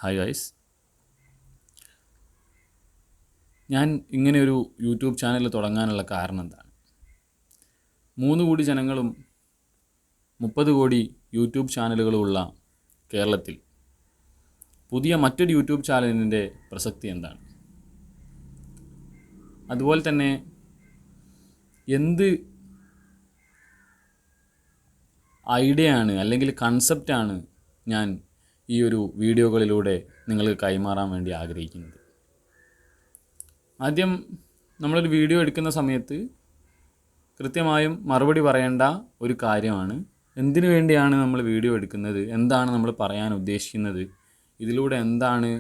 Hi guys, ഞാൻ ഇങ്ങനെയൊരു YouTube channel തുടങ്ങാനുള്ള കാരണം എന്താണ്? 3 കോടി ജനങ്ങളും 30 കോടി യൂട്യൂബ് ചാനലുകളുമുള്ള കേരളത്തിൽ പുതിയ മറ്റൊരു യൂട്യൂബ് ചാനലിൻ്റെ പ്രസക്തി എന്താണ്? അതുപോലെ തന്നെ എന്ത് ഐഡിയ ആണ് അല്ലെങ്കിൽ കൺസെപ്റ്റാണ് ഞാൻ ഈ ഒരു വീഡിയോകളിലൂടെ നിങ്ങൾക്ക് കൈമാറാൻ വേണ്ടി ആഗ്രഹിക്കുന്നത്? ആദ്യം നമ്മളൊരു വീഡിയോ എടുക്കുന്ന സമയത്ത് കൃത്യമായും മറുപടി പറയേണ്ട ഒരു കാര്യമാണ്, എന്തിനു വേണ്ടിയാണ് നമ്മൾ വീഡിയോ എടുക്കുന്നത്, എന്താണ് നമ്മൾ പറയാൻ ഉദ്ദേശിക്കുന്നത്, ഇതിലൂടെ എന്താണ്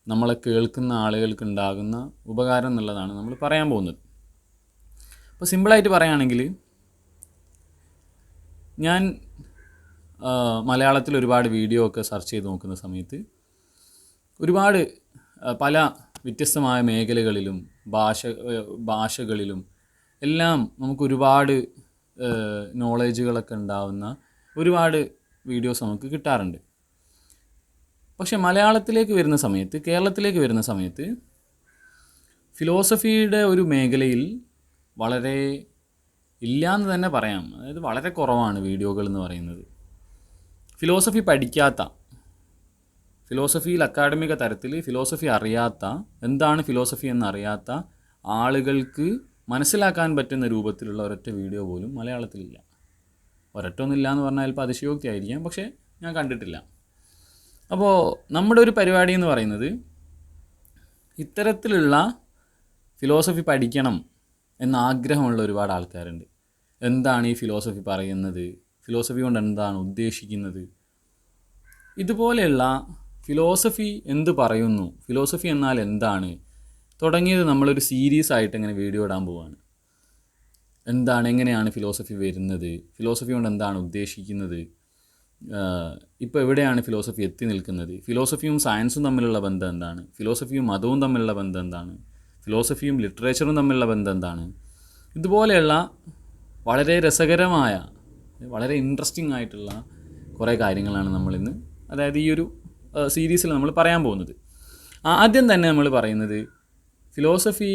നമ്മളെ കേൾക്കുന്ന ആളുകൾക്ക് ഉണ്ടാകുന്ന ഉപകാരം എന്നുള്ളതാണ് നമ്മൾ പറയാൻ പോകുന്നത്. അപ്പോൾ സിമ്പിളായിട്ട് പറയുകയാണെങ്കിൽ, ഞാൻ മലയാളത്തിൽ ഒരുപാട് വീഡിയോ ഒക്കെ സെർച്ച് ചെയ്ത് നോക്കുന്ന സമയത്ത് ഒരുപാട് പല വ്യത്യസ്തമായ മേഖലകളിലും ഭാഷകളിലും എല്ലാം നമുക്ക് ഒരുപാട് നോളേജുകളൊക്കെ ഉണ്ടാവുന്ന ഒരുപാട് വീഡിയോസ് നമുക്ക് കിട്ടാറുണ്ട്. പക്ഷെ മലയാളത്തിലേക്ക് വരുന്ന സമയത്ത്, കേരളത്തിലേക്ക് വരുന്ന സമയത്ത് ഫിലോസഫിയുടെ ഒരു മേഖലയിൽ വളരെ ഇല്ലയെന്ന് തന്നെ പറയാം. അതായത് വളരെ കുറവാണ് വീഡിയോകൾ എന്ന് പറയുന്നത്. ഫിലോസഫി പഠിക്കാത്ത, ഫിലോസഫിയിൽ അക്കാഡമിക തരത്തിൽ ഫിലോസഫി അറിയാത്ത, എന്താണ് ഫിലോസഫി എന്നറിയാത്ത ആളുകൾക്ക് മനസ്സിലാക്കാൻ പറ്റുന്ന രൂപത്തിലുള്ള ഒരൊറ്റ വീഡിയോ പോലും മലയാളത്തിലില്ല. ഒരൊറ്റൊന്നുമില്ല എന്ന് പറഞ്ഞാൽ ഇപ്പോൾ അതിശയോക്തി ആയിരിക്കാം, പക്ഷേ ഞാൻ കണ്ടിട്ടില്ല. അപ്പോൾ നമ്മുടെ ഒരു പരിപാടി എന്ന് പറയുന്നത്, ഇത്തരത്തിലുള്ള ഫിലോസഫി പഠിക്കണം എന്ന ആഗ്രഹമുള്ള ഒരുപാട് ആൾക്കാരുണ്ട്. എന്താണ് ഈ ഫിലോസഫി പറയുന്നത്, ഫിലോസഫി കൊണ്ട് എന്താണ് ഉദ്ദേശിക്കുന്നത്, ഇതുപോലെയുള്ള ഫിലോസഫി എന്ത് പറയുന്നു, ഫിലോസഫി എന്നാൽ എന്താണ് തുടങ്ങിയത് നമ്മളൊരു സീരീസ് ആയിട്ട് ഇങ്ങനെ വീഡിയോ ഇടാൻ പോവുകയാണ്. എന്താണ്, എങ്ങനെയാണ് ഫിലോസഫി വരുന്നത്, ഫിലോസഫി കൊണ്ട് എന്താണ് ഉദ്ദേശിക്കുന്നത്, ഇപ്പോൾ എവിടെയാണ് ഫിലോസഫി എത്തി നിൽക്കുന്നത്, ഫിലോസഫിയും സയൻസും തമ്മിലുള്ള ബന്ധം എന്താണ്, ഫിലോസഫിയും മതവും തമ്മിലുള്ള ബന്ധം എന്താണ്, ഫിലോസഫിയും ലിറ്ററേച്ചറും തമ്മിലുള്ള ബന്ധം എന്താണ്, ഇതുപോലെയുള്ള വളരെ രസകരമായ, വളരെ ഇൻട്രസ്റ്റിംഗ് ആയിട്ടുള്ള കുറേ കാര്യങ്ങളാണ് നമ്മളിന്ന്, അതായത് ഈ ഒരു സീരീസിൽ നമ്മൾ പറയാൻ പോകുന്നത്. ആദ്യം തന്നെ നമ്മൾ പറയുന്നത്, ഫിലോസഫി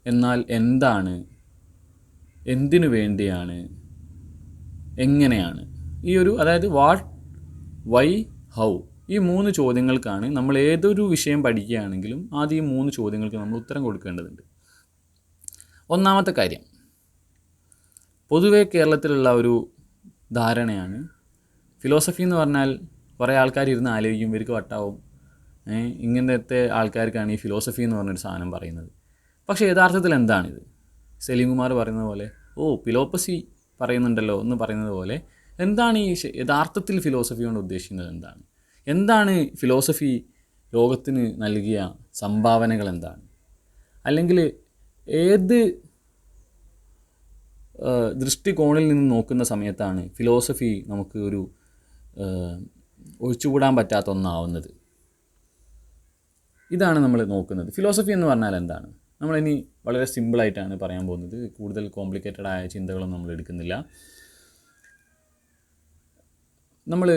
എന്നാൽ എന്താണ്, എന്തിനു വേണ്ടിയാണ്, എങ്ങനെയാണ്, ഈ ഒരു, അതായത് വാട്ട്, വൈ, ഹൗ, ഈ 3 ചോദ്യങ്ങൾക്കാണ് നമ്മൾ ഏതൊരു വിഷയം പഠിക്കുകയാണെങ്കിലും ആദ്യം ഈ 3 ചോദ്യങ്ങൾക്ക് നമ്മൾ ഉത്തരം കൊടുക്കേണ്ടതുണ്ട്. ഒന്നാമത്തെ കാര്യം, പൊതുവേ കേരളത്തിലുള്ള ഒരു ധാരണയാണ്, ഫിലോസഫി എന്ന് പറഞ്ഞാൽ കുറേ ആൾക്കാർ ഇരുന്ന് ആലോചിക്കും, ഇവർക്ക് വട്ടാവും, ഇങ്ങനത്തെ ആൾക്കാർക്കാണ് ഈ ഫിലോസഫി എന്ന് പറഞ്ഞൊരു സാധനം പറയുന്നത്. പക്ഷേ യഥാർത്ഥത്തിൽ എന്താണിത്? സലീം കുമാർ പറയുന്നത് പോലെ, ഫിലോപ്പസി പറയുന്നുണ്ടല്ലോ എന്ന് പറയുന്നത് പോലെ, എന്താണ് ഈ യഥാർത്ഥത്തിൽ ഫിലോസഫി കൊണ്ട് ഉദ്ദേശിക്കുന്നത്? എന്താണ് ഫിലോസഫി ലോകത്തിന് നൽകിയ സംഭാവനകൾ എന്താണ്? അല്ലെങ്കിൽ ഏത് ദൃഷ്ടികോണിൽ നിന്ന് നോക്കുന്ന സമയത്താണ് ഫിലോസഫി നമുക്ക് ഒരു ഒഴിച്ചുകൂടാൻ പറ്റാത്ത ഒന്നാവുന്നത്? ഇതാണ് നമ്മൾ നോക്കുന്നത്. ഫിലോസഫി എന്ന് പറഞ്ഞാൽ എന്താണ്? നമ്മളിനി വളരെ സിമ്പിളായിട്ടാണ് പറയാൻ പോകുന്നത്. കൂടുതൽ കോംപ്ലിക്കേറ്റഡ് ആയ ചിന്തകളൊന്നും നമ്മൾ എടുക്കുന്നില്ല. നമ്മൾ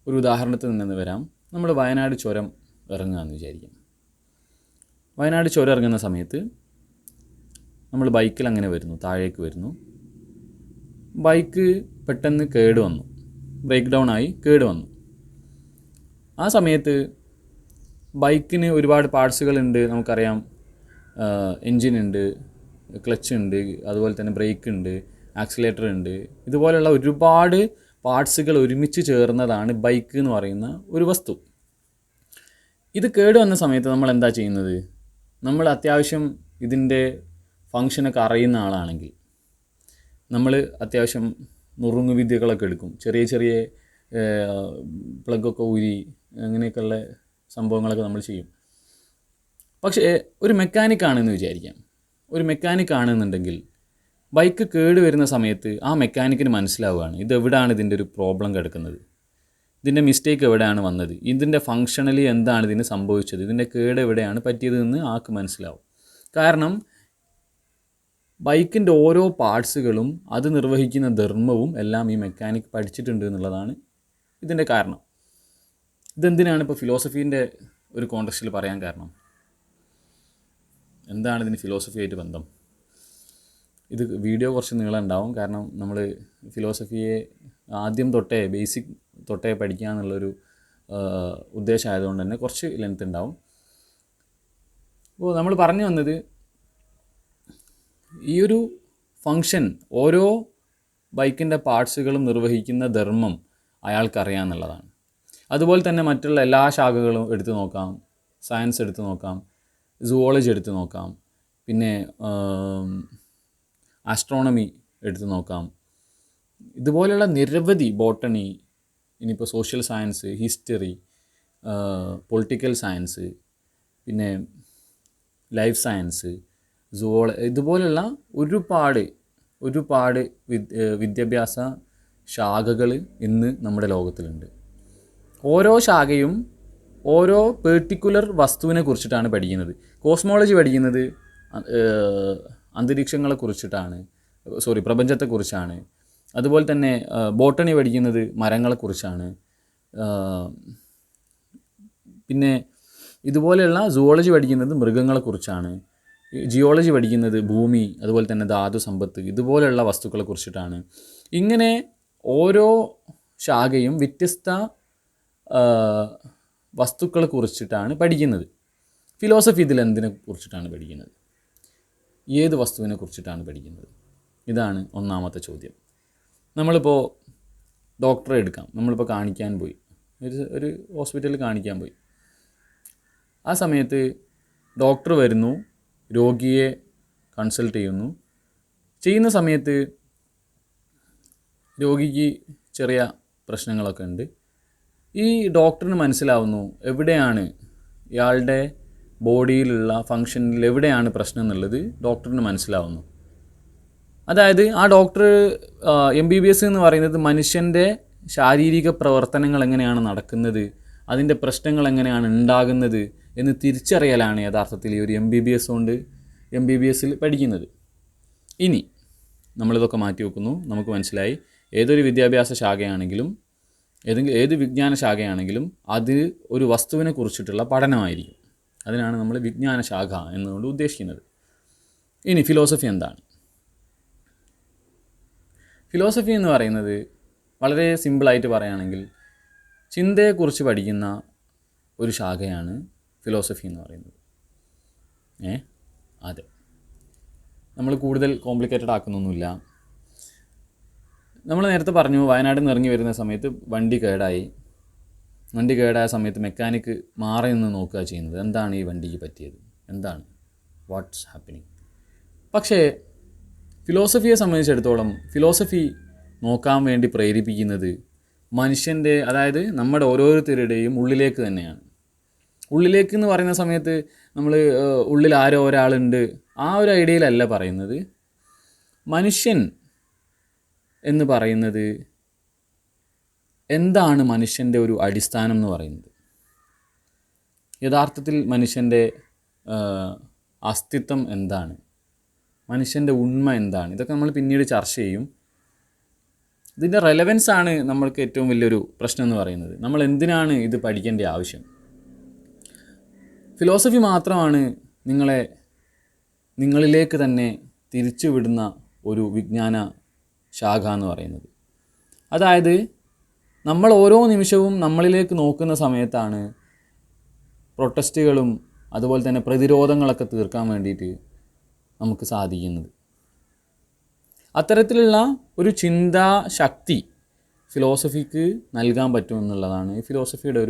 ഒരു ഉദാഹരണത്തിൽ നിന്ന് വരാം. നമ്മൾ വയനാട് ചുരം ഇറങ്ങുകയെന്ന് വിചാരിക്കാം. വയനാട് ചുരം ഇറങ്ങുന്ന സമയത്ത് നമ്മൾ ബൈക്കിൽ അങ്ങനെ വരുന്നു, താഴേക്ക് വരുന്നു. ബൈക്ക് പെട്ടെന്ന് കേടുവന്നു, ബ്രേക്ക് ഡൗൺ ആയി കേടുവന്നു. ആ സമയത്ത് ബൈക്കിന് ഒരുപാട് പാർട്സുകളുണ്ട്, നമുക്കറിയാം. എൻജിനുണ്ട്, ക്ലച്ച് ഉണ്ട്, അതുപോലെ തന്നെ ബ്രേക്ക് ഉണ്ട്, ആക്സിലേറ്റർ ഉണ്ട്. ഇതുപോലെയുള്ള ഒരുപാട് പാർട്സുകൾ ഒരുമിച്ച് ചേർന്നതാണ് ബൈക്ക് എന്ന് പറയുന്ന ഒരു വസ്തു. ഇത് കേടുവന്ന സമയത്ത് നമ്മൾ എന്താ ചെയ്യുന്നത്? നമ്മൾ അത്യാവശ്യം ഇതിൻ്റെ ഫങ്ഷനൊക്കെ അറിയുന്ന ആളാണെങ്കിൽ നമ്മൾ അത്യാവശ്യം നുറുങ്ങു വിദ്യകളൊക്കെ എടുക്കും. ചെറിയ ചെറിയ പ്ലഗൊക്കെ ഊരി അങ്ങനെയൊക്കെയുള്ള സംഭവങ്ങളൊക്കെ നമ്മൾ ചെയ്യും. പക്ഷേ ഒരു മെക്കാനിക്കാണെന്ന് വിചാരിക്കാം. ഒരു മെക്കാനിക്കാണെന്നുണ്ടെങ്കിൽ ബൈക്ക് കേട് വരുന്ന സമയത്ത് ആ മെക്കാനിക്കിന് മനസ്സിലാവുകയാണ് ഇതെവിടെയാണ് ഇതിൻ്റെ ഒരു പ്രോബ്ലം കിടക്കുന്നത്, ഇതിൻ്റെ മിസ്റ്റേക്ക് എവിടെയാണ് വന്നത്, ഇതിൻ്റെ ഫങ്ഷണലി എന്താണ് ഇതിന് സംഭവിച്ചത്, ഇതിൻ്റെ കേട് എവിടെയാണ് പറ്റിയതെന്ന് ആൾക്ക് മനസ്സിലാവും. കാരണം ബൈക്കിൻ്റെ ഓരോ പാർട്സുകളും അത് നിർവഹിക്കുന്ന ധർമ്മവും എല്ലാം ഈ മെക്കാനിക് പഠിച്ചിട്ടുണ്ട് എന്നുള്ളതാണ് ഇതിൻ്റെ കാരണം. ഇതെന്തിനാണ് ഇപ്പോൾ ഫിലോസഫീൻ്റെ ഒരു കോണ്ടക്സ്റ്റിൽ പറയാൻ കാരണം? എന്താണ് ഇതിന് ഫിലോസഫിയായിട്ട് ബന്ധം? ഇത് വീഡിയോ കുറച്ച് നീളം ഉണ്ടാവും, കാരണം നമ്മൾ ഫിലോസഫിയെ ആദ്യം തൊട്ടേ ബേസിക് തൊട്ടേ പഠിക്കുക എന്നുള്ളൊരു ഉദ്ദേശമായതുകൊണ്ട് തന്നെ കുറച്ച് ലെങ്ത് ഉണ്ടാവും. അപ്പോൾ നമ്മൾ പറഞ്ഞു വന്നത്, ഈ ഒരു ഫങ്ഷൻ, ഓരോ ബൈക്കിൻ്റെ പാർട്സുകളും നിർവഹിക്കുന്ന ധർമ്മം അയാൾക്കറിയാമെന്നുള്ളതാണ്. അതുപോലെ തന്നെ മറ്റുള്ള എല്ലാ ശാഖകളും എടുത്തു നോക്കാം, സയൻസ് എടുത്തു നോക്കാം, സുവോളജി എടുത്തു നോക്കാം, പിന്നെ ആസ്ട്രോണമി എടുത്തു നോക്കാം, ഇതുപോലെയുള്ള നിരവധി, ബോട്ടണി, ഇനിയിപ്പോൾ social science, history, political science, പിന്നെ ലൈഫ് സയൻസ്, ഇതുപോലുള്ള ഒരുപാട് വിദ്യാഭ്യാസ ശാഖകൾ ഇന്ന് നമ്മുടെ ലോകത്തിലുണ്ട്. ഓരോ ശാഖയും ഓരോ പെർട്ടിക്കുലർ വസ്തുവിനെ കുറിച്ചിട്ടാണ് പഠിക്കുന്നത്. കോസ്മോളജി പഠിക്കുന്നത് അന്തരീക്ഷങ്ങളെക്കുറിച്ചിട്ടാണ്, പ്രപഞ്ചത്തെക്കുറിച്ചാണ്. അതുപോലെ തന്നെ ബോട്ടണി പഠിക്കുന്നത് മരങ്ങളെക്കുറിച്ചാണ്. പിന്നെ ഇതുപോലെയുള്ള സുവോളജി പഠിക്കുന്നത് മൃഗങ്ങളെക്കുറിച്ചാണ്. ജിയോളജി പഠിക്കുന്നത് ഭൂമി, അതുപോലെ തന്നെ ധാതു സമ്പത്ത്, ഇതുപോലെയുള്ള വസ്തുക്കളെ കുറിച്ചിട്ടാണ്. ഇങ്ങനെ ഓരോ ശാഖയും വ്യത്യസ്ത വസ്തുക്കളെ കുറിച്ചിട്ടാണ് പഠിക്കുന്നത്. ഫിലോസഫി ഇതിൽ എന്തിനെ കുറിച്ചിട്ടാണ് പഠിക്കുന്നത്? ഏത് വസ്തുവിനെ കുറിച്ചിട്ടാണ് പഠിക്കുന്നത്? ഇതാണ് ഒന്നാമത്തെ ചോദ്യം. നമ്മളിപ്പോൾ ഡോക്ടറെ എടുക്കാം. നമ്മളിപ്പോൾ കാണിക്കാൻ പോയി, ഒരു ഹോസ്പിറ്റലിൽ കാണിക്കാൻ പോയി. ആ സമയത്ത് ഡോക്ടർ വരുന്നു, രോഗിയെ കൺസൾട്ട് ചെയ്യുന്ന സമയത്ത് രോഗിക്ക് ചെറിയ പ്രശ്നങ്ങളൊക്കെ ഉണ്ട്. ഈ ഡോക്ടറിന് മനസ്സിലാവുന്നു എവിടെയാണ് ഇയാളുടെ ബോഡിയിലുള്ള ഫങ്ഷനിൽ എവിടെയാണ് പ്രശ്നം എന്നുള്ളത് ഡോക്ടറിന് മനസ്സിലാവുന്നു. അതായത് ആ ഡോക്ടർ MBBS എന്ന് പറയുന്നത് മനുഷ്യൻ്റെ ശാരീരിക പ്രവർത്തനങ്ങൾ എങ്ങനെയാണ് നടക്കുന്നത്, അതിൻ്റെ പ്രശ്നങ്ങൾ എങ്ങനെയാണ് ഉണ്ടാകുന്നത് എന്ന് തിരിച്ചറിയലാണ് യഥാർത്ഥത്തിൽ ഈ ഒരു MBBSൽ പഠിക്കുന്നത്. ഇനി നമ്മളിതൊക്കെ മാറ്റി വെക്കുന്നു. നമുക്ക് മനസ്സിലായി ഏതൊരു വിദ്യാഭ്യാസ ശാഖയാണെങ്കിലും ഏത് വിജ്ഞാന ശാഖയാണെങ്കിലും അത് ഒരു വസ്തുവിനെ കുറിച്ചിട്ടുള്ള പഠനമായിരിക്കും. അതിനാണ് നമ്മൾ വിജ്ഞാന ശാഖ എന്നുകൊണ്ട് ഉദ്ദേശിക്കുന്നത്. ഇനി ഫിലോസഫി എന്താണ്? ഫിലോസഫി എന്ന് പറയുന്നത് വളരെ സിമ്പിളായിട്ട് പറയുകയാണെങ്കിൽ ചിന്തയെക്കുറിച്ച് പഠിക്കുന്ന ഒരു ശാഖയാണ് ഫിലോസഫി എന്ന് പറയുന്നത്. അതെ, നമ്മൾ കൂടുതൽ കോംപ്ലിക്കേറ്റഡ് ആക്കുന്നൊന്നുമില്ല. നമ്മൾ നേരത്തെ പറഞ്ഞു, വയനാട്ടിൽ നിന്ന് ഇറങ്ങി വരുന്ന സമയത്ത് വണ്ടി കേടായ സമയത്ത് മെക്കാനിക്ക് മാറി നിന്ന് നോക്കുക ചെയ്യുന്നത്, എന്താണ് ഈ വണ്ടിക്ക് പറ്റിയത്, എന്താണ്, വാട്ട്സ് ഹാപ്പനിങ്. പക്ഷേ ഫിലോസഫിയെ സംബന്ധിച്ചിടത്തോളം ഫിലോസഫി നോക്കാൻ വേണ്ടി പ്രേരിപ്പിക്കുന്നത് മനുഷ്യൻ്റെ, അതായത് നമ്മുടെ ഓരോരുത്തരുടെയും ഉള്ളിലേക്ക് തന്നെയാണ്. ഉള്ളിലേക്ക് എന്ന് പറയുന്ന സമയത്ത് നമ്മൾ ഉള്ളിൽ ആരോ ഒരാളുണ്ട് ആ ഒരു ഐഡിയയിലല്ല പറയുന്നത്. മനുഷ്യൻ എന്ന് പറയുന്നത് എന്താണ്, മനുഷ്യൻ്റെ ഒരു അടിസ്ഥാനം എന്ന് പറയുന്നത്, യഥാർത്ഥത്തിൽ മനുഷ്യൻ്റെ അസ്തിത്വം എന്താണ്, മനുഷ്യൻ്റെ ഉണ്മ എന്താണ്, ഇതൊക്കെ നമ്മൾ പിന്നീട് ചർച്ച ചെയ്യും. ഇതിൻ്റെ റെലവൻസ് ആണ് നമ്മൾക്ക് ഏറ്റവും വലിയൊരു പ്രശ്നം എന്ന് പറയുന്നത്. നമ്മൾ എന്തിനാണ് ഇത് പഠിക്കേണ്ട ആവശ്യം? ഫിലോസഫി മാത്രമാണ് നിങ്ങളിലേക്ക് തന്നെ തിരിച്ചുവിടുന്ന ഒരു വിജ്ഞാന ശാഖ എന്ന് പറയുന്നത്. അതായത് നമ്മൾ ഓരോ നിമിഷവും നമ്മളിലേക്ക് നോക്കുന്ന സമയത്താണ് പ്രൊട്ടസ്റ്റുകളും അതുപോലെ തന്നെ പ്രതിരോധങ്ങളൊക്കെ തീർക്കാൻ വേണ്ടിയിട്ട് നമുക്ക് സാധിക്കുന്നത്. അത്തരത്തിലുള്ള ഒരു ചിന്താശക്തി ഫിലോസഫിക്ക് നൽകാൻ പറ്റുമെന്നുള്ളതാണ് ഈ ഫിലോസഫിയുടെ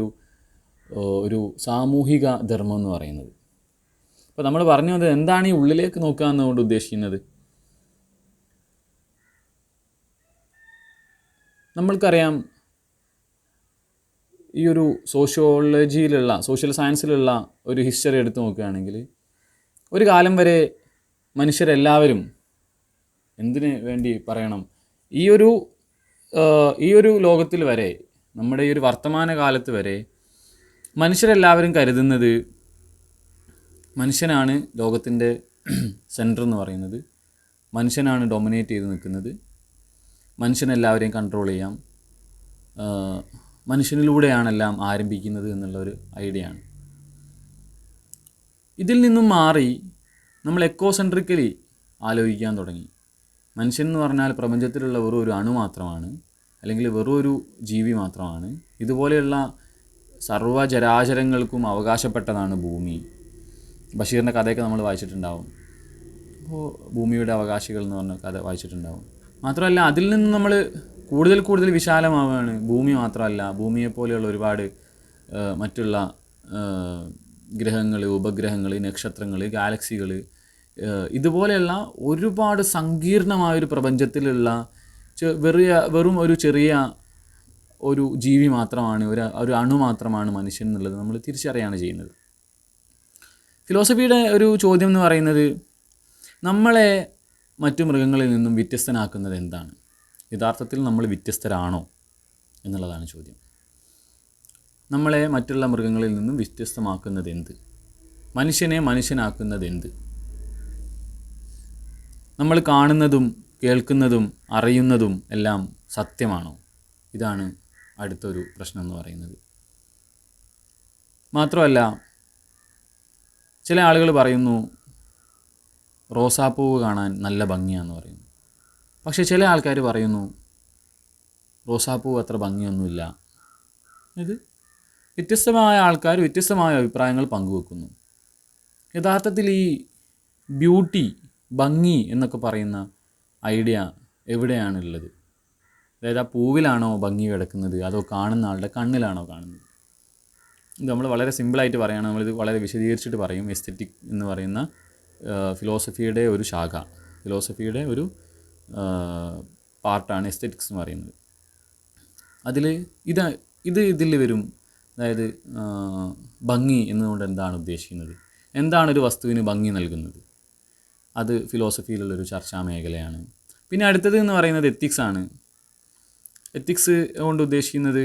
ഒരു സാമൂഹിക ധർമ്മം എന്ന് പറയുന്നത്. അപ്പോൾ നമ്മൾ പറഞ്ഞു വന്നത് എന്താണ് ഈ ഉള്ളിലേക്ക് നോക്കുക എന്നുകൊണ്ട് ഉദ്ദേശിക്കുന്നത്? നമ്മൾക്കറിയാം, ഈ ഒരു സോഷ്യൽ സയൻസിലുള്ള ഒരു ഹിസ്റ്ററി എടുത്തു നോക്കുകയാണെങ്കിൽ ഒരു കാലം വരെ മനുഷ്യരെല്ലാവരും, എന്തിനു വേണ്ടി പറയണം, ഈ ഒരു ലോകത്തിൽ വരെ, നമ്മുടെ ഈ ഒരു വർത്തമാന കാലത്ത് വരെ മനുഷ്യരെല്ലാവരും കരുതുന്നത് മനുഷ്യനാണ് ലോകത്തിൻ്റെ സെൻറ്റർ എന്ന് പറയുന്നത്, മനുഷ്യനാണ് ഡൊമിനേറ്റ് ചെയ്ത് നിൽക്കുന്നത്, മനുഷ്യനെല്ലാവരെയും കൺട്രോൾ ചെയ്യാം, മനുഷ്യനിലൂടെയാണെല്ലാം ആരംഭിക്കുന്നത് എന്നുള്ളൊരു ഐഡിയ ആണ്. ഇതിൽ നിന്നും മാറി നമ്മൾ എക്കോസെൻട്രിക്കലി ആലോചിക്കാൻ തുടങ്ങി. മനുഷ്യൻ എന്ന് പറഞ്ഞാൽ പ്രപഞ്ചത്തിലുള്ള വെറും ഒരു അണു മാത്രമാണ്, അല്ലെങ്കിൽ വെറും ഒരു ജീവി മാത്രമാണ്. ഇതുപോലെയുള്ള സർവ്വചരാചരങ്ങൾക്കും അവകാശപ്പെട്ടതാണ് ഭൂമി. ബഷീറിൻ്റെ കഥയൊക്കെ നമ്മൾ വായിച്ചിട്ടുണ്ടാവും. അപ്പോൾ ഭൂമിയുടെ അവകാശികൾ എന്ന് പറഞ്ഞ കഥ വായിച്ചിട്ടുണ്ടാവും. മാത്രമല്ല അതിൽ നിന്ന് നമ്മൾ കൂടുതൽ വിശാലമാവുകയാണ്. ഭൂമി മാത്രമല്ല, ഭൂമിയെപ്പോലെയുള്ള ഒരുപാട് മറ്റുള്ള ഗ്രഹങ്ങൾ, ഉപഗ്രഹങ്ങൾ, നക്ഷത്രങ്ങൾ, ഗാലക്സികൾ, ഇതുപോലെയുള്ള ഒരുപാട് സങ്കീർണമായൊരു പ്രപഞ്ചത്തിലുള്ള വെറും ഒരു ചെറിയ ഒരു ജീവി മാത്രമാണ്, ഒരു അണു മാത്രമാണ് മനുഷ്യൻ എന്നുള്ളത് നമ്മൾ തിരിച്ചറിയാണ് ചെയ്യുന്നത്. ഫിലോസഫിയുടെ ഒരു ചോദ്യം എന്ന് പറയുന്നത് നമ്മളെ മറ്റു മൃഗങ്ങളിൽ നിന്നും വ്യത്യസ്തനാക്കുന്നത് എന്താണ്? യഥാർത്ഥത്തിൽ നമ്മൾ വ്യത്യസ്തരാണോ എന്നുള്ളതാണ് ചോദ്യം. നമ്മളെ മറ്റുള്ള മൃഗങ്ങളിൽ നിന്നും വ്യത്യസ്തമാക്കുന്നത് എന്ത്? മനുഷ്യനെ മനുഷ്യനാക്കുന്നത് എന്ത്? നമ്മൾ കാണുന്നതും കേൾക്കുന്നതും അറിയുന്നതും എല്ലാം സത്യമാണോ? ഇതാണ് അടുത്തൊരു പ്രശ്നം എന്ന് പറയുന്നത്. മാത്രമല്ല, ചില ആളുകൾ പറയുന്നു റോസാപ്പൂവ് കാണാൻ നല്ല ഭംഗിയാണെന്ന് പറയുന്നു. പക്ഷേ ചില ആൾക്കാർ പറയുന്നു റോസാപ്പൂവ് അത്ര ഭംഗിയൊന്നുമില്ല. ഇത് വ്യത്യസ്തമായ ആൾക്കാർ വ്യത്യസ്തമായ അഭിപ്രായങ്ങൾ പങ്കുവെക്കുന്നു. യഥാർത്ഥത്തിൽ ഈ ബ്യൂട്ടി, ഭംഗി എന്നൊക്കെ പറയുന്ന ഐഡിയ എവിടെയാണുള്ളത്? അതായത് ആ പൂവിലാണോ ഭംഗി കിടക്കുന്നത്, അതോ കാണുന്ന ആളുടെ കണ്ണിലാണോ കാണുന്നത്? ഇത് നമ്മൾ വളരെ സിമ്പിളായിട്ട് പറയുകയാണ്. നമ്മളിത് വളരെ വിശദീകരിച്ചിട്ട് പറയും. എസ്തെറ്റിക് എന്ന് പറയുന്ന ഫിലോസഫിയുടെ ഒരു ശാഖ, ഫിലോസഫിയുടെ ഒരു പാർട്ടാണ് എസ്തെറ്റിക്സ് എന്ന് പറയുന്നത്. അതിൽ ഇതിൽ വരും. അതായത് ഭംഗി എന്നുകൊണ്ട് എന്താണ് ഉദ്ദേശിക്കുന്നത്, എന്താണ് ഒരു വസ്തുവിന് ഭംഗി നൽകുന്നത്, അത് ഫിലോസഫിയിലുള്ളൊരു ചർച്ചാ മേഖലയാണ്. പിന്നെ അടുത്തത് എന്ന് പറയുന്നത് എത്തിക്സ് ആണ്. എത്തിക്സ് കൊണ്ട് ഉദ്ദേശിക്കുന്നത്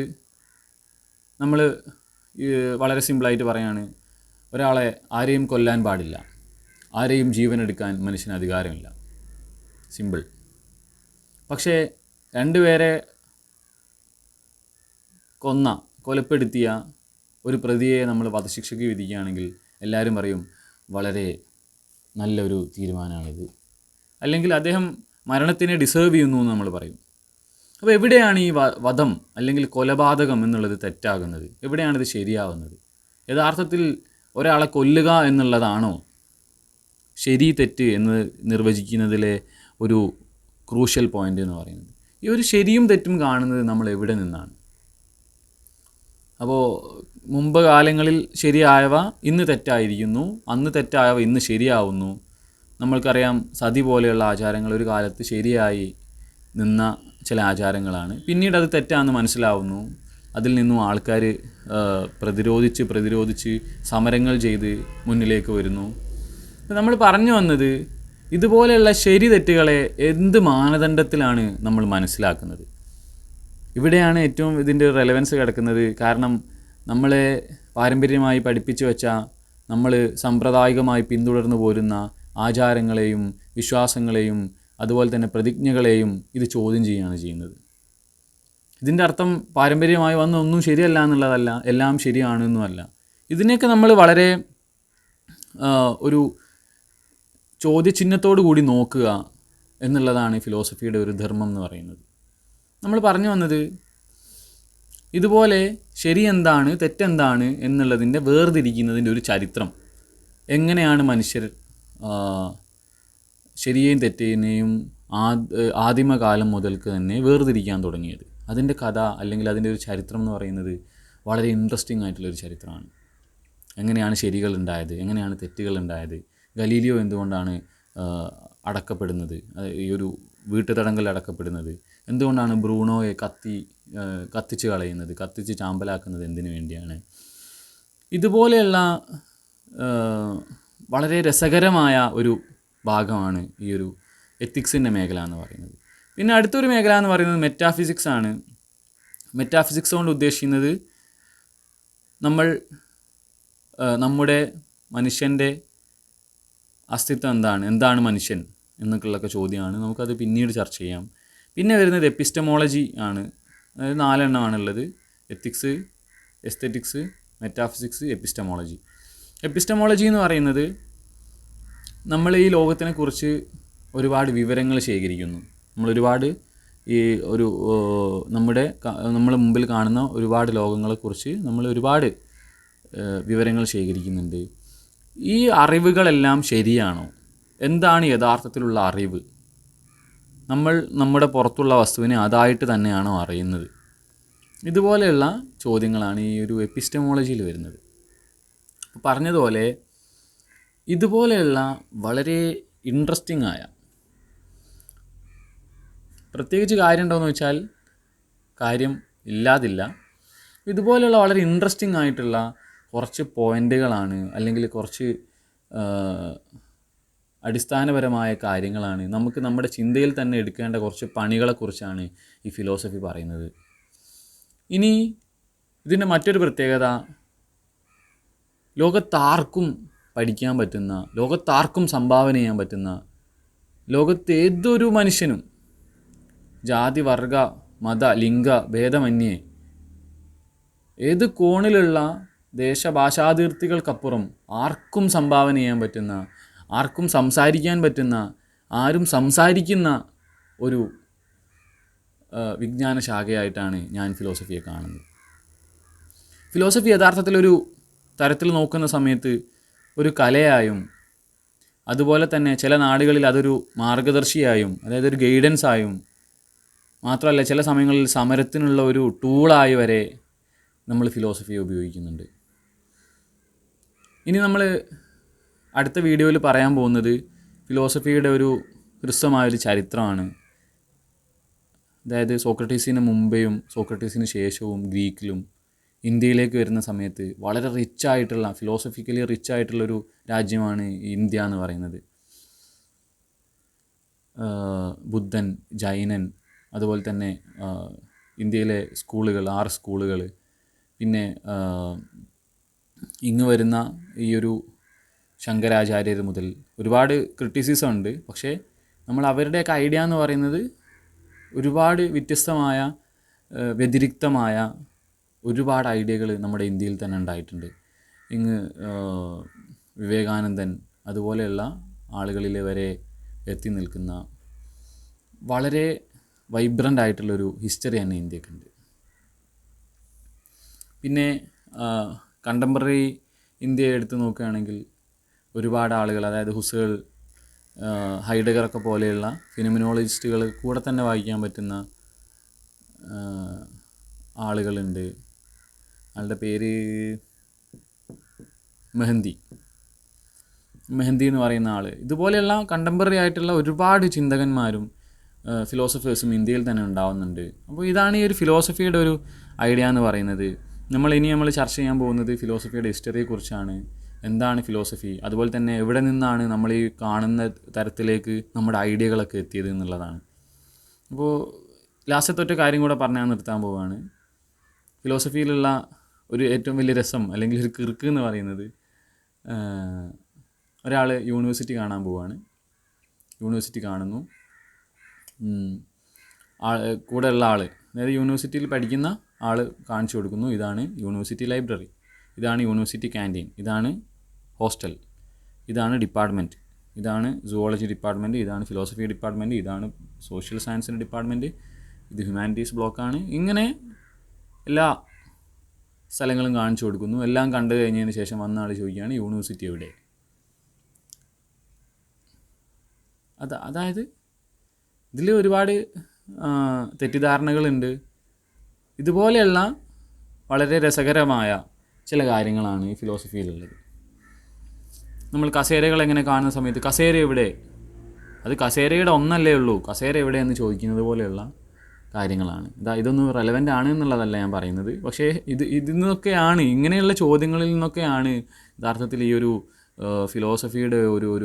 നമ്മൾ വളരെ സിമ്പിളായിട്ട് പറയാണ്, ഒരാളെ ആരെയും കൊല്ലാൻ പാടില്ല, ആരെയും ജീവനെടുക്കാൻ മനുഷ്യന് അധികാരമില്ല. സിമ്പിൾ. പക്ഷേ രണ്ടുപേരെ കൊലപ്പെടുത്തിയ ഒരു പ്രതിയെ നമ്മൾ വധശിക്ഷയ്ക്ക് വിധിക്കുകയാണെങ്കിൽ എല്ലാവരും പറയും വളരെ നല്ലൊരു തീരുമാനമാണിത്, അല്ലെങ്കിൽ അദ്ദേഹം മരണത്തിനെ ഡിസേർവ് ചെയ്യുന്നു എന്ന് നമ്മൾ പറയും. അപ്പോൾ എവിടെയാണ് ഈ വധം അല്ലെങ്കിൽ കൊലപാതകം എന്നുള്ളത് തെറ്റാകുന്നത്? എവിടെയാണിത് ശരിയാവുന്നത്? യഥാർത്ഥത്തിൽ ഒരാളെ കൊല്ലുക എന്നുള്ളതാണോ ശരി തെറ്റ് എന്ന് നിർവചിക്കുന്നതിലെ ഒരു ക്രൂഷ്യൽ പോയിൻ്റ് എന്ന് പറയുന്നത്? ഈ ഒരു ശരിയും തെറ്റും കാണുന്നത് നമ്മൾ എവിടെ നിന്നാണ്? അപ്പോൾ മുമ്പ് കാലങ്ങളിൽ ശരിയായവ ഇന്ന് തെറ്റായിരിക്കുന്നു, അന്ന് തെറ്റായവ ഇന്ന് ശരിയാവുന്നു. നമ്മൾക്കറിയാം സതി പോലെയുള്ള ആചാരങ്ങൾ ഒരു കാലത്ത് ശരിയായി നിന്ന ചില ആചാരങ്ങളാണ്. പിന്നീട് അത് തെറ്റാണെന്ന് മനസ്സിലാവുന്നു. അതിൽ നിന്നും ആൾക്കാർ പ്രതിരോധിച്ച് സമരങ്ങൾ ചെയ്ത് മുന്നിലേക്ക് വരുന്നു. നമ്മൾ പറഞ്ഞു വന്നത് ഇതുപോലെയുള്ള ശരി തെറ്റുകളെ എന്ത് മാനദണ്ഡത്തിലാണ് നമ്മൾ മനസ്സിലാക്കുന്നത്? ഇവിടെയാണ് ഏറ്റവും ഇതിൻ്റെ റെലവൻസ് കിടക്കുന്നത്. കാരണം നമ്മളെ പാരമ്പര്യമായി പഠിപ്പിച്ചു വെച്ച, നമ്മൾ സാമ്പ്രദായികമായി പിന്തുടർന്നു പോരുന്ന ആചാരങ്ങളെയും വിശ്വാസങ്ങളെയും അതുപോലെ തന്നെ പ്രതിജ്ഞകളെയും ഇത് ചോദ്യം ചെയ്യുകയാണ് ചെയ്യുന്നത്. ഇതിൻ്റെ അർത്ഥം പാരമ്പര്യമായി വന്ന ഒന്നും ശരിയല്ല എന്നുള്ളതല്ല, എല്ലാം ശരിയാണെന്നുമല്ല. ഇതിനെയൊക്കെ നമ്മൾ വളരെ ഒരു ചോദ്യചിഹ്നത്തോടു കൂടി നോക്കുക എന്നുള്ളതാണ് ഫിലോസഫിയുടെ ഒരു ധർമ്മം എന്ന് പറയുന്നത്. നമ്മൾ പറഞ്ഞു വന്നത് ഇതുപോലെ ശരി എന്താണ് തെറ്റെന്താണ് എന്നുള്ളതിൻ്റെ വേർതിരിക്കുന്നതിൻ്റെ ഒരു ചരിത്രം. എങ്ങനെയാണ് മനുഷ്യർ ശരിയെയും തെറ്റിനെയും ആദിമകാലം മുതൽക്ക് തന്നെ വേർതിരിക്കാൻ തുടങ്ങിയത്? അതിൻ്റെ കഥ അല്ലെങ്കിൽ അതിൻ്റെ ഒരു ചരിത്രം എന്ന് പറയുന്നത് വളരെ ഇൻട്രസ്റ്റിംഗ് ആയിട്ടുള്ളൊരു ചരിത്രമാണ്. എങ്ങനെയാണ് ശരികൾ ഉണ്ടായത്, എങ്ങനെയാണ് തെറ്റുകൾ ഉണ്ടായത്, ഗലീലിയോ എന്തുകൊണ്ടാണ് അടക്കപ്പെടുന്നത്, ഈ ഒരു വീട്ടുതടങ്കൽ അടക്കപ്പെടുന്നത്, എന്തുകൊണ്ടാണ് ബ്രൂണോയെ കത്തിച്ച് കളയുന്നത്, കത്തിച്ച് ചാമ്പലാക്കുന്നത് എന്തിനു വേണ്ടിയാണ്? ഇതുപോലെയുള്ള വളരെ രസകരമായ ഒരു ഭാഗമാണ് ഈ ഒരു എത്തിക്സിൻ്റെ മേഖല എന്ന് പറയുന്നത്. പിന്നെ അടുത്തൊരു മേഖല എന്ന് പറയുന്നത് മെറ്റാഫിസിക്സ് ആണ്. മെറ്റാഫിസിക്സ് കൊണ്ട് ഉദ്ദേശിക്കുന്നത് നമ്മുടെ മനുഷ്യൻ്റെ അസ്തിത്വം എന്താണ് മനുഷ്യൻ എന്നൊക്കെയുള്ളൊക്കെ ചോദ്യമാണ്. നമുക്കത് പിന്നീട് ചർച്ച ചെയ്യാം. പിന്നെ വരുന്നത് എപ്പിസ്റ്റമോളജി ആണ്. അതായത് 4 എണ്ണമാണുള്ളത്: ethics, aesthetics, metaphysics, epistemology. Epistemology എന്ന് പറയുന്നത് നമ്മൾ ഈ ലോകത്തിനെക്കുറിച്ച് ഒരുപാട് വിവരങ്ങൾ ശേഖരിക്കുന്നു. നമ്മളൊരുപാട് ഈ ഒരു നമ്മുടെ മുമ്പിൽ കാണുന്ന ഒരുപാട് ലോകങ്ങളെക്കുറിച്ച് നമ്മൾ ഒരുപാട് വിവരങ്ങൾ ശേഖരിക്കുന്നുണ്ട്. ഈ അറിവുകളെല്ലാം ശരിയാണോ? എന്താണ് യഥാർത്ഥത്തിലുള്ള അറിവ്? നമ്മൾ നമ്മുടെ പുറത്തുള്ള വസ്തുവിനെ അതായിട്ട് തന്നെയാണോ അറിയുന്നത്? ഇതുപോലെയുള്ള ചോദ്യങ്ങളാണ് ഈ ഒരു എപ്പിസ്റ്റമോളജിയിൽ വരുന്നത്. പറഞ്ഞതുപോലെ ഇതുപോലെയുള്ള വളരെ ഇൻട്രസ്റ്റിംഗ് ആയ, പ്രത്യേകിച്ച് കാര്യം ഉണ്ടോയെന്ന് വെച്ചാൽ കാര്യം ഇല്ലാതില്ല, ഇതുപോലെയുള്ള വളരെ ഇൻട്രസ്റ്റിംഗ് ആയിട്ടുള്ള കുറച്ച് പോയിൻ്റുകളാണ്, അല്ലെങ്കിൽ കുറച്ച് അടിസ്ഥാനപരമായ കാര്യങ്ങളാണ്, നമുക്ക് നമ്മുടെ ചിന്തയിൽ തന്നെ എടുക്കേണ്ട കുറച്ച് പണികളെക്കുറിച്ചാണ് ഈ ഫിലോസഫി പറയുന്നത്. ഇനി ഇതിൻ്റെ മറ്റൊരു പ്രത്യേകത, ലോകത്താർക്കും പഠിക്കാൻ പറ്റുന്ന, ലോകത്താർക്കും സംഭാവന ചെയ്യാൻ പറ്റുന്ന, ലോകത്ത് ഏതൊരു മനുഷ്യനും ജാതി, വർഗ, മത, ലിംഗ ഭേദമന്യേ ഏത് കോണിലുള്ള ദേശഭാഷാതിർത്തികൾക്കപ്പുറം ആർക്കും സംഭാവന ചെയ്യാൻ പറ്റുന്ന, ആർക്കും സംസാരിക്കാൻ പറ്റുന്ന, ആരും സംസാരിക്കുന്ന ഒരു വിജ്ഞാന ശാഖയായിട്ടാണ് ഞാൻ ഫിലോസഫിയെ കാണുന്നത്. ഫിലോസഫി യഥാർത്ഥത്തിലൊരു തരത്തിൽ നോക്കുന്ന സമയത്ത് ഒരു കലയായും, അതുപോലെ തന്നെ ചില നാടുകളിൽ അതൊരു മാർഗദർശിയായും, അതായത് ഒരു ഗൈഡൻസായും, മാത്രമല്ല ചില സമയങ്ങളിൽ സമരത്തിനുള്ള ഒരു ടൂളായി വരെ നമ്മൾ ഫിലോസഫിയെ ഉപയോഗിക്കുന്നുണ്ട്. ഇനി നമ്മൾ അടുത്ത വീഡിയോയിൽ പറയാൻ പോകുന്നത് ഫിലോസഫിയുടെ ഒരു ഹ്രസ്വമായൊരു ചരിത്രമാണ്. അതായത് സോക്രട്ടീസിന് മുമ്പേയും സോക്രട്ടീസിന് ശേഷവും ഗ്രീക്കിലും ഇന്ത്യയിലേക്ക് വരുന്ന സമയത്ത് വളരെ റിച്ചായിട്ടുള്ള, ഫിലോസഫിക്കലി റിച്ചായിട്ടുള്ളൊരു രാജ്യമാണ് ഇന്ത്യ എന്ന് പറയുന്നത്. ബുദ്ധൻ, ജൈനൻ, അതുപോലെ തന്നെ ഇന്ത്യയിലെ സ്കൂളുകൾ, 6 സ്കൂളുകൾ, പിന്നെ ഇങ്ങ് വരുന്ന ഈ ഒരു ശങ്കരാചാര്യർ മുതൽ ഒരുപാട് ക്രിറ്റിസിസം ഉണ്ട്. പക്ഷേ നമ്മൾ അവരുടെയൊക്കെ ഐഡിയ എന്ന് പറയുന്നത് ഒരുപാട് വ്യത്യസ്തമായ, വ്യതിരിക്തമായ ഒരുപാട് ഐഡിയകൾ നമ്മുടെ ഇന്ത്യയിൽ തന്നെ ഉണ്ടായിട്ടുണ്ട്. ഇങ്ങ് വിവേകാനന്ദൻ അതുപോലെയുള്ള ആളുകളിൽ വരെ എത്തി നിൽക്കുന്ന വളരെ വൈബ്രൻ്റ് ആയിട്ടുള്ളൊരു ഹിസ്റ്ററി തന്നെ ഇന്ത്യക്കുണ്ട്. പിന്നെ കണ്ടംപററി ഇന്ത്യയെ എടുത്ത് നോക്കുകയാണെങ്കിൽ ഒരുപാട് ആളുകൾ, അതായത് ഹുസേൾ, ഹൈഡഗറൊക്കെ പോലെയുള്ള ഫിനോമിനോളജിസ്റ്റുകൾ കൂടെ തന്നെ വായിക്കാൻ പറ്റുന്ന ആളുകളുണ്ട്. ആളുടെ പേര് മെഹന്തി എന്ന് പറയുന്ന ആൾ. ഇതുപോലെയുള്ള കണ്ടംപററി ആയിട്ടുള്ള ഒരുപാട് ചിന്തകന്മാരും ഫിലോസഫേഴ്സും ഇന്ത്യയിൽ തന്നെ ഉണ്ടാവുന്നുണ്ട്. അപ്പോൾ ഇതാണ് ഈ ഒരു ഫിലോസഫിയുടെ ഒരു ഐഡിയ എന്ന് പറയുന്നത്. നമ്മൾ ചർച്ച ചെയ്യാൻ പോകുന്നത് ഫിലോസഫിയുടെ ഹിസ്റ്ററിയെക്കുറിച്ചാണ്. എന്താണ് ഫിലോസഫി, അതുപോലെ തന്നെ എവിടെ നിന്നാണ് നമ്മൾ ഈ കാണുന്ന തരത്തിലേക്ക് നമ്മുടെ ഐഡിയകളൊക്കെ എത്തിയത് എന്നുള്ളതാണ്. അപ്പോൾ ലാസ്റ്റത്തെ ഒറ്റ കാര്യം കൂടെ പറഞ്ഞാൽ നിർത്താൻ പോവുകയാണ്. ഫിലോസഫിയിലുള്ള ഒരു ഏറ്റവും വലിയ രസം, അല്ലെങ്കിൽ ഒരു കിറുക്ക് എന്ന് പറയുന്നത്, ഒരാൾ യൂണിവേഴ്സിറ്റി കാണാൻ പോവുകയാണ്. യൂണിവേഴ്സിറ്റി കാണുന്നു, കൂടെയുള്ള ആൾ, അതായത് യൂണിവേഴ്സിറ്റിയിൽ പഠിക്കുന്ന ആൾ കാണിച്ചു കൊടുക്കുന്നു, ഇതാണ് യൂണിവേഴ്സിറ്റി ലൈബ്രറി, ഇതാണ് യൂണിവേഴ്സിറ്റി ക്യാൻറ്റീൻ, ഇതാണ് ഹോസ്റ്റൽ, ഇതാണ് ഡിപ്പാർട്ട്മെൻറ്റ്, ഇതാണ് സുവോളജി ഡിപ്പാർട്ട്മെൻറ്റ്, ഇതാണ് ഫിലോസഫി ഡിപ്പാർട്ട്മെൻറ്റ്, ഇതാണ് സോഷ്യൽ സയൻസിൻ്റെ ഡിപ്പാർട്ട്മെൻറ്റ്, ഇത് ഹ്യൂമാനിറ്റീസ് ബ്ലോക്കാണ്. ഇങ്ങനെ എല്ലാ സ്ഥലങ്ങളും കാണിച്ചു കൊടുക്കുന്നു. എല്ലാം കണ്ടു കഴിഞ്ഞതിന് ശേഷം വന്ന ആൾ ചോദിക്കുകയാണ് യൂണിവേഴ്സിറ്റി എവിടെ. അതായത് ഇതിൽ ഒരുപാട് തെറ്റിദ്ധാരണകളുണ്ട്. ഇതുപോലെയുള്ള വളരെ രസകരമായ ചില കാര്യങ്ങളാണ് ഈ ഫിലോസഫിയിലുള്ളത്. നമ്മൾ കസേരകൾ എങ്ങനെ കാണുന്ന സമയത്ത് കസേര എവിടെ, അത് കസേരയുടെ ഒന്നല്ലേ ഉള്ളൂ, കസേര എവിടെ എന്ന് ചോദിക്കുന്നത് പോലെയുള്ള കാര്യങ്ങളാണ്. ഇതൊന്നും റെലവൻ്റ് ആണ് എന്നുള്ളതല്ല ഞാൻ പറയുന്നത്. പക്ഷേ ഇതിൽ നിന്നൊക്കെയാണ്, ഇങ്ങനെയുള്ള ചോദ്യങ്ങളിൽ നിന്നൊക്കെയാണ് യഥാർത്ഥത്തിൽ ഈ ഒരു ഫിലോസഫിയുടെ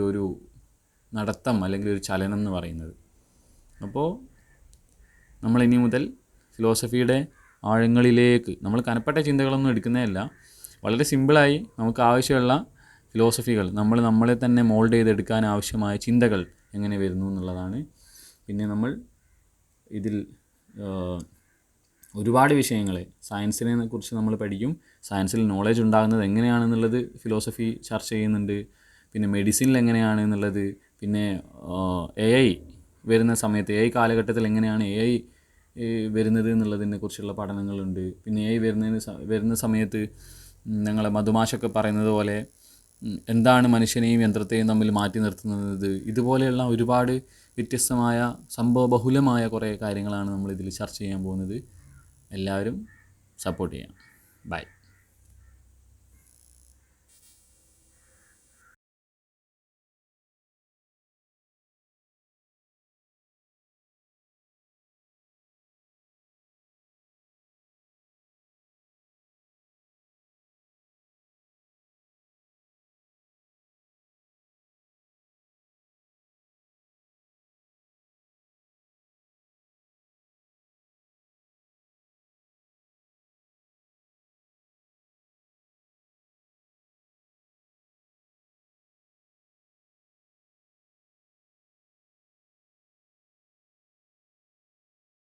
ഒരു നടത്തം അല്ലെങ്കിൽ ഒരു ചലനം എന്ന് പറയുന്നത്. അപ്പോൾ നമ്മൾ ഇനി മുതൽ ഫിലോസഫിയുടെ ആഴങ്ങളിലേക്ക് നമ്മൾ കനപ്പെട്ട ചിന്തകളൊന്നും എടുക്കുന്നതല്ല, വളരെ സിമ്പിളായി നമുക്ക് ആവശ്യമുള്ള ഫിലോസഫികൾ, നമ്മളെ തന്നെ മോൾഡ് ചെയ്തെടുക്കാൻ ആവശ്യമായ ചിന്തകൾ എങ്ങനെ വരുന്നു എന്നുള്ളതാണ്. പിന്നെ നമ്മൾ ഇതിൽ ഒരുപാട് വിഷയങ്ങൾ സയൻസിനെ കുറിച്ച് നമ്മൾ പഠിക്കും. സയൻസിൽ നോളജ് ഉണ്ടാകുന്നത് എങ്ങനെയാണെന്നുള്ളത് ഫിലോസഫി ചർച്ച ചെയ്യുന്നുണ്ട്. പിന്നെ മെഡിസിനിൽ എങ്ങനെയാണ് എന്നുള്ളത്, പിന്നെ AI വരുന്ന സമയത്ത് AI കാലഘട്ടത്തിൽ എങ്ങനെയാണ് AI വരുന്നത് എന്നുള്ളതിനെ കുറിച്ചുള്ള പഠനങ്ങളുണ്ട്. പിന്നെ AI വരുന്ന സമയത്ത് ഞങ്ങളെ മധുമാഷൊക്കെ പറയുന്നത് പോലെ എന്താണ് മനുഷ്യനെയും യന്ത്രത്തെയും തമ്മിൽ മാറ്റി നിർത്തുന്നത്, ഇതുപോലെയുള്ള ഒരുപാട് വ്യത്യസ്തമായ സംഭവബഹുലമായ കുറേ കാര്യങ്ങളാണ് നമ്മളിതിൽ ചർച്ച ചെയ്യാൻ പോകുന്നത്. എല്ലാവരും സപ്പോർട്ട് ചെയ്യാം. ബൈ.